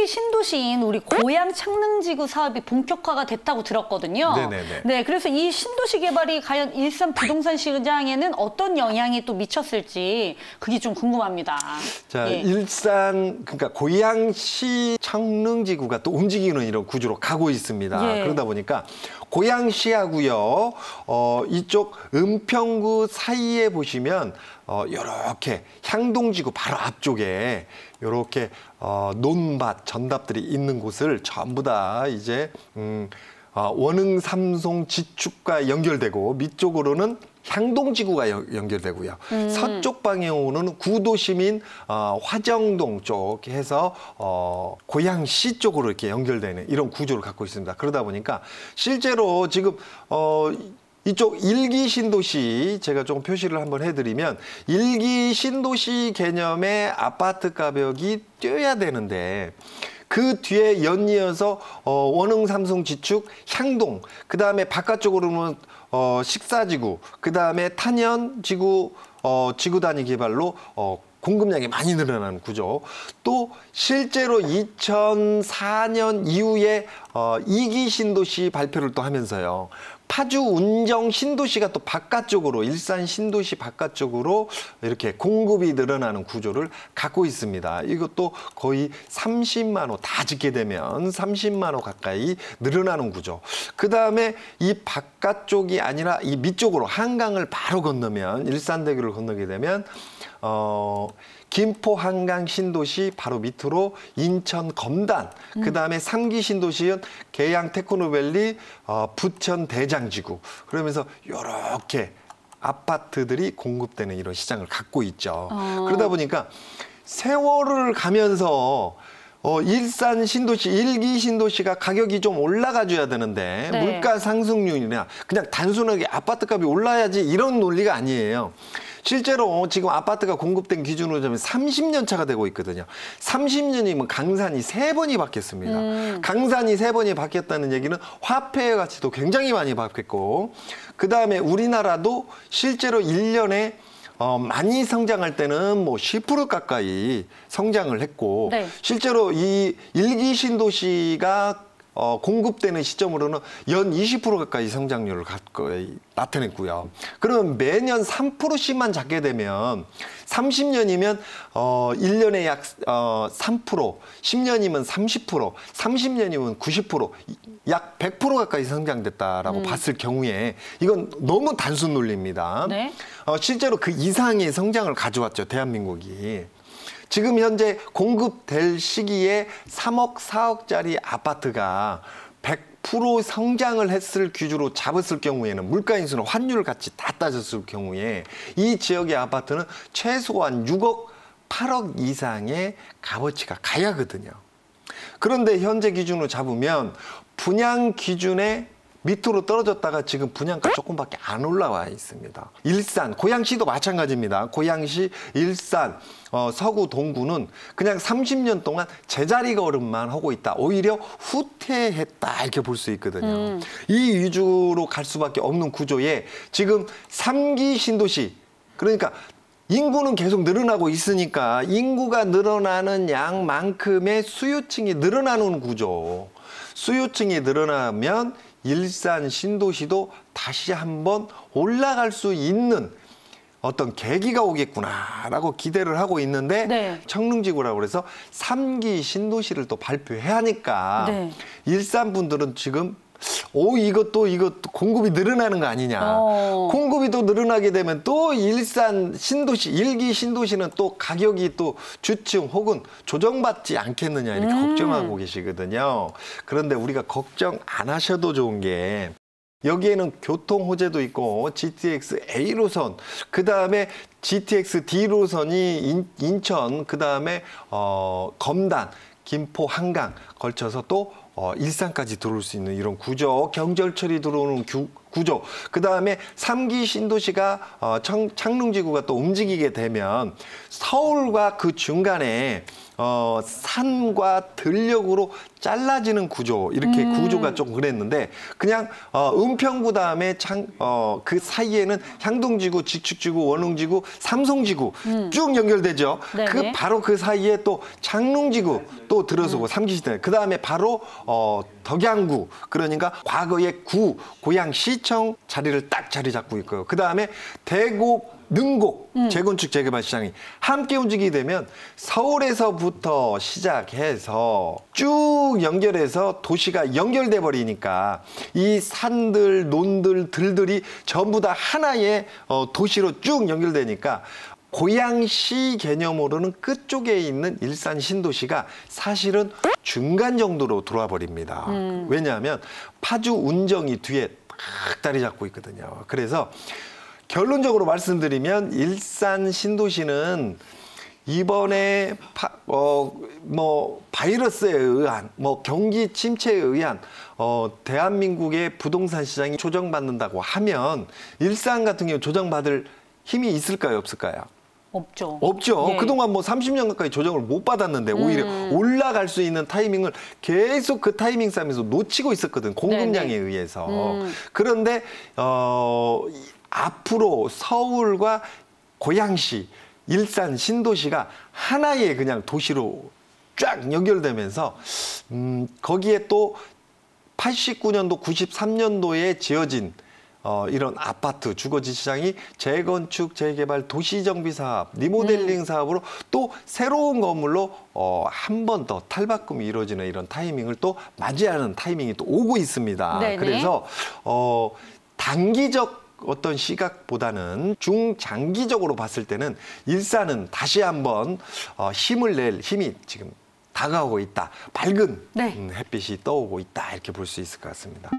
일기 신도시인 우리 고양 창릉지구 사업이 본격화가 됐다고 들었거든요. 네네네. 네, 그래서 이 신도시 개발이 과연 일산 부동산 시장에는 어떤 영향이 또 미쳤을지 그게 좀 궁금합니다. 자, 예. 일산 그러니까 고양시 창릉지구가 또 움직이는 이런 구조로 가고 있습니다. 예. 그러다 보니까 고양시하고요, 이쪽 은평구 사이에 보시면 이렇게 향동지구 바로 앞쪽에 이렇게 논밭, 전답들이 있는 곳을 전부 다 이제 원흥 삼송 지축과 연결되고 밑쪽으로는 향동지구가 연결되고요. 서쪽 방향으로는 구도심인 화정동 쪽 해서 고양시 쪽으로 이렇게 연결되는 이런 구조를 갖고 있습니다. 그러다 보니까 실제로 지금 이쪽 일기 신도시 제가 좀 표시를 한번 해드리면 일기 신도시 개념의 아파트 가격이 뛰어야 되는데 그 뒤에 연이어서 원흥 삼성 지축 향동, 그 다음에 바깥쪽으로는 식사지구, 그 다음에 탄현지구 지구 단위 개발로 공급량이 많이 늘어나는 구조. 또 실제로 2004년 이후에 2기 신도시 발표를 또 하면서요. 파주 운정 신도시가 또 바깥쪽으로 일산 신도시 바깥쪽으로 이렇게 공급이 늘어나는 구조를 갖고 있습니다. 이것도 거의 30만 호 다 짓게 되면 30만 호 가까이 늘어나는 구조. 그다음에 이 바깥쪽이 아니라 이 밑쪽으로 한강을 바로 건너면 일산대교를 건너게 되면 김포 한강 신도시 바로 밑으로 인천 검단, 그다음에 3기 신도시는 계양 테크노밸리, 부천 대장지구. 그러면서 이렇게 아파트들이 공급되는 이런 시장을 갖고 있죠. 그러다 보니까 세월을 가면서 일산 신도시, 일기 신도시가 가격이 좀 올라가줘야 되는데 네. 물가 상승률이나 그냥 단순하게 아파트 값이 올라야지 이런 논리가 아니에요. 실제로 지금 아파트가 공급된 기준으로 보면 30년 차가 되고 있거든요. 30년이면 강산이 3번이 바뀌었습니다. 강산이 3번이 바뀌었다는 얘기는 화폐의 가치도 굉장히 많이 바뀌었고, 그 다음에 우리나라도 실제로 1년에 많이 성장할 때는 뭐 10% 가까이 성장을 했고, 네. 실제로 이 일기 신도시가 공급되는 시점으로는 연 20% 가까이 성장률을 나타냈고요. 그러면 매년 3%씩만 잡게 되면 30년이면 1년에 약 3%, 10년이면 30%, 30년이면 90%, 약 100% 가까이 성장됐다라고 봤을 경우에 이건 너무 단순 논리입니다. 네. 실제로 그 이상의 성장을 가져왔죠, 대한민국이. 지금 현재 공급될 시기에 3억, 4억짜리 아파트가 100% 성장을 했을 기준으로 잡았을 경우에는 물가인수는 환율 같이 다 따졌을 경우에 이 지역의 아파트는 최소한 6억, 8억 이상의 값어치가 가야 하거든요. 그런데 현재 기준으로 잡으면 분양 기준에 밑으로 떨어졌다가 지금 분양가 조금밖에 안 올라와 있습니다. 일산, 고양시도 마찬가지입니다. 고양시, 일산, 서구, 동구는 그냥 30년 동안 제자리 걸음만 하고 있다. 오히려 후퇴했다 이렇게 볼 수 있거든요. 이 위주로 갈 수밖에 없는 구조에 지금 3기 신도시, 그러니까 인구는 계속 늘어나고 있으니까 인구가 늘어나는 양만큼의 수요층이 늘어나는 구조. 수요층이 늘어나면 일산 신도시도 다시 한번 올라갈 수 있는 어떤 계기가 오겠구나라고 기대를 하고 있는데, 네. 청릉지구라고 그래서 3기 신도시를 또 발표해야 하니까 네. 일산 분들은 지금 이것도 공급이 늘어나는 거 아니냐. 공급이 또 늘어나게 되면 또 일산 신도시, 일기 신도시는 또 가격이 또 주춤 혹은 조정받지 않겠느냐 이렇게 걱정하고 계시거든요. 그런데 우리가 걱정 안 하셔도 좋은 게 여기에는 교통 호재도 있고 GTX A로선, 그 다음에 GTX D로선이 인천, 그 다음에 검단, 김포, 한강 걸쳐서 또 일산까지 들어올 수 있는 이런 구조, 경절철이 들어오는 구조, 그다음에 3기 신도시가 창릉지구가 또 움직이게 되면 서울과 그 중간에 산과 들녘으로 잘라지는 구조, 이렇게 구조가 좀 그랬는데, 그냥 은평구 다음에 그 사이에는 향동지구, 직축지구, 원흥지구, 삼성지구 쭉 연결되죠. 네네. 바로 그 사이에 또 창릉지구 또 들어서고 3기 시대. 그 다음에 바로 덕양구, 그러니까 과거의 고양시청 자리를 딱 자리 잡고 있고요. 그 다음에 대곡, 능곡 재건축 재개발 시장이 함께 움직이게 되면 서울에서부터 시작해서 쭉 연결해서 도시가 연결돼 버리니까 이 산들, 논들, 들들이 전부 다 하나의 도시로 쭉 연결되니까 고양시 개념으로는 끝쪽에 있는 일산 신도시가 사실은 중간 정도로 들어와 버립니다. 왜냐하면 파주 운정이 뒤에 딱 자리 잡고 있거든요. 그래서 결론적으로 말씀드리면 일산 신도시는 이번에 바이러스에 의한 경기 침체에 의한 대한민국의 부동산 시장이 조정받는다고 하면 일산 같은 경우 조정받을 힘이 있을까요, 없을까요? 없죠. 없죠. 예. 그동안 30년 가까이 조정을 못 받았는데 오히려 올라갈 수 있는 타이밍을 계속 그 타이밍 싸움에서 놓치고 있었거든. 공급량에 네네. 의해서. 그런데 앞으로 서울과 고양시, 일산 신도시가 하나의 그냥 도시로 쫙 연결되면서 거기에 또 89년도, 93년도에 지어진 이런 아파트, 주거지 시장이 재건축, 재개발, 도시정비 사업, 리모델링 사업으로 또 새로운 건물로 한 번 더 탈바꿈이 이루어지는 이런 타이밍을 또 맞이하는 타이밍이 또 오고 있습니다. 네네. 그래서 단기적 어떤 시각보다는 중장기적으로 봤을 때는 일산은 다시 한번 힘을 낼 힘이 지금 다가오고 있다. 밝은 네. 햇빛이 떠오고 있다. 이렇게 볼 수 있을 것 같습니다.